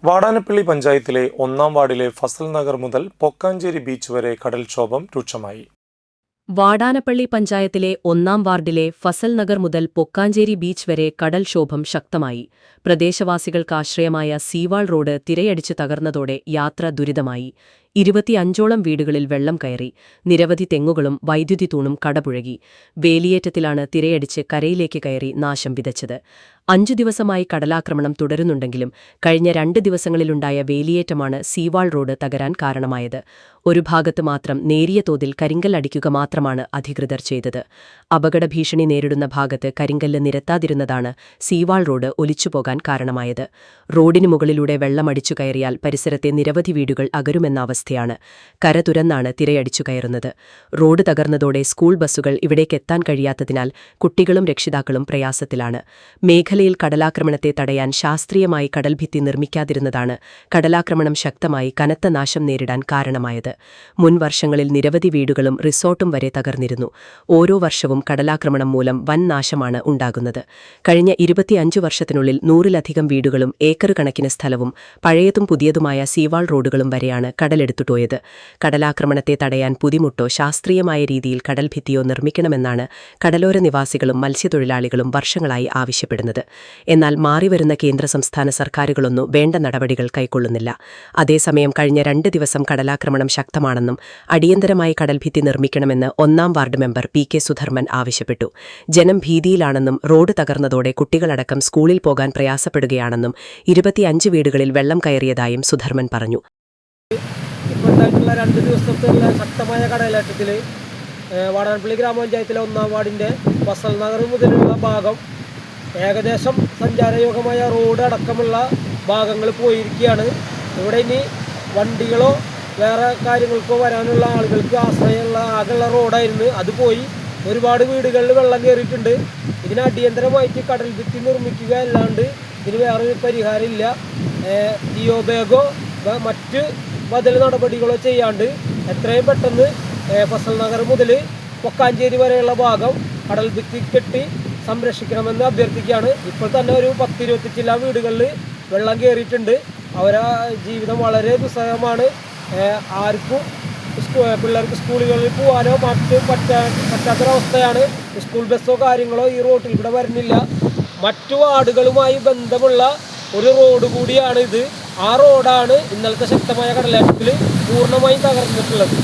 വാടാനപ്പള്ളി പഞ്ചായത്തിലെ 1-ാം വാർഡിലെ ഫസൽ നഗർ മുതൽ പൊക്കാഞ്ചേരി ബീച്ച് വരെ കടൽക്ഷോഭം രൂക്ഷമായി. വാടാനപ്പള്ളി പഞ്ചായത്തിലെ 1-ാം വാർഡിലെ ഫസൽ നഗർ മുതൽ പൊക്കാഞ്ചേരി ബീച്ച് വരെ കടൽക്ഷോഭം ശക്തമായി. പ്രദേശവാസികൾക്ക് ആശ്രയമായ സീവാൾ റോഡ് തിരയടിച്ച് തകർന്നതോടെ യാത്ര ദുരിതമായി. 25ഓളം വീടുകളിൽ വെള്ളം കയറി. നിരവധി തെങ്ങുകളും വൈദ്യുതി തൂണും കടപുഴകി. വേലിയേറ്റത്തിലാണ് തിരയടിച്ച് കരയിലേക്ക് കയറി നാശം വിതച്ചത്. 5 ദിവസമായി കടലാക്രമണം തുടരുന്നുണ്ടെങ്കിലും കഴിഞ്ഞ 2 ദിവസങ്ങളിലുണ്ടായ വേലിയേറ്റമാണ് സീവാൾ റോഡ് തകരാൻ കാരണമായത്. ഒരു ഭാഗത്ത് മാത്രം നേരിയ തോതിൽ കരിങ്കൽ അടിക്കുക മാത്രമാണ് അധികൃതർ ചെയ്തത്. അപകട ഭീഷണി നേരിടുന്ന ഭാഗത്ത് കരിങ്കല്ല് നിരത്താതിരുന്നതാണ് സീവാൾ റോഡ് ഒലിച്ചുപോകാൻ കാരണമായത്. റോഡിന് മുകളിലൂടെ വെള്ളമടിച്ചു കയറിയാൽ പരിസരത്തെ നിരവധി വീടുകൾ അകരുമെന്ന അവസ്ഥയാണ്. കര തുരന്നാണ് തിരയടിച്ചു കയറുന്നത്. റോഡ് തകർന്നതോടെ സ്കൂൾ ബസ്സുകൾ ഇവിടേക്കെത്താൻ കഴിയാത്തതിനാൽ കുട്ടികളും രക്ഷിതാക്കളും പ്രയാസത്തിലാണ്. മേഖലയിൽ കടലാക്രമണത്തെ തടയാൻ ശാസ്ത്രീയമായി കടൽഭിത്തി നിർമ്മിക്കാതിരുന്നതാണ് കടലാക്രമണം ശക്തമായി കനത്ത നാശം നേരിടാൻ കാരണമായത്. മുൻ വർഷങ്ങളിൽ നിരവധി വീടുകളും റിസോർട്ടും വരെ തകർന്നിരുന്നു. ഓരോ വർഷവും കടലാക്രമണം മൂലം വൻ നാശമാണ് ഉണ്ടാകുന്നത്. കഴിഞ്ഞ 25 വർഷത്തിനുള്ളിൽ 100-ലധികം വീടുകളും ഏക്കർ കണക്കിന് സ്ഥലവും പഴയതും പുതിയതുമായ സീവാൾ റോഡുകളും വരെയാണ് കടലെടുത്തുപോയത്. കടലാക്രമണത്തെ തടയാൻ പുതിമുട്ടോ ശാസ്ത്രീയമായ രീതിയിൽ കടൽഭിത്തിയോ നിർമ്മിക്കണമെന്നാണ് കടലോര നിവാസികളും മത്സ്യത്തൊഴിലാളികളും വർഷങ്ങളായി ആവശ്യപ്പെടുന്നത്. എന്നാൽ മാറിവരുന്ന കേന്ദ്ര സംസ്ഥാന സർക്കാരുകളൊന്നും വേണ്ട നടപടികൾ കൈക്കൊള്ളുന്നില്ല. അതേസമയം കഴിഞ്ഞ 2 ദിവസം കടലാക്രമണം ശക്തമാണെന്നും അടിയന്തരമായി കടൽഭിത്തി നിർമ്മിക്കണമെന്ന് 1-ാം വാർഡ് മെമ്പർ PK സുധർമ്മൻ ആവശ്യപ്പെട്ടു. ജനം ഭീതിയിലാണെന്നും റോഡ് തകർന്നതോടെ കുട്ടികളടക്കം സ്കൂളിൽ പോകാൻ പ്രയാസപ്പെടുകയാണെന്നും 25 വീടുകളിൽ വെള്ളം കയറിയതായും സുധർമ്മൻ പറഞ്ഞു. ഇപ്പോഴത്തായിട്ടുള്ള 2 ദിവസത്തുള്ള ശക്തമായ കടലേറ്റത്തിൽ വാടാനപ്പള്ളി ഗ്രാമപഞ്ചായത്തിലെ 1-ാം വാർഡിൻ്റെ ഫസൽ നഗർ മുതലുള്ള ഭാഗം ഏകദേശം സഞ്ചാരയോഗ്യമായ റോഡ് അടക്കമുള്ള ഭാഗങ്ങൾ പോയിരിക്കുകയാണ്. ഇവിടെ ഇനി വണ്ടികളോ വേറെ കാര്യങ്ങൾക്കോ വരാനുള്ള ആളുകൾക്ക് ആശ്രയമുള്ള ആകെയുള്ള റോഡായിരുന്നു. അത് പോയി. ഒരുപാട് വീടുകളിൽ വെള്ളം കയറിയിട്ടുണ്ട്. ഇതിന് അടിയന്തരമായിട്ട് കടൽ ഭിത്തി നിർമ്മിക്കുക അല്ലാണ്ട് ഇതിന് വേറൊരു പരിഹാരമില്ല. ജിയോ ബാഗോ മറ്റ് ബദൽ നടപടികളോ ചെയ്യാണ്ട് എത്രയും പെട്ടെന്ന് ഫസൽ നഗർ മുതൽ പൊക്കാഞ്ചേരി വരെയുള്ള ഭാഗം കടൽ ഭിത്തി കെട്ടി സംരക്ഷിക്കണമെന്ന് അഭ്യർത്ഥിക്കുകയാണ്. ഇപ്പോൾ തന്നെ ഒരു 10-25 വീടുകളിൽ വെള്ളം കയറിയിട്ടുണ്ട്. അവരെ ജീവിതം വളരെ ദുസ്സഹമാണ്. ആർക്കും പിള്ളേർക്ക് സ്കൂളുകളിൽ പോകാനോ പറ്റാത്തൊരവസ്ഥയാണ്. സ്കൂൾ ബസ്സോ കാര്യങ്ങളോ ഈ റോഡിൽ ഇവിടെ വരുന്നില്ല. മറ്റു വാർഡുകളുമായി ബന്ധമുള്ള ഒരു റോഡ് കൂടിയാണ് ഇത്. ആ റോഡാണ് ഇന്നലത്തെ ശക്തമായ കടലേറ്റത്തിൽ പൂർണ്ണമായും തകർന്നിട്ടുള്ളത്.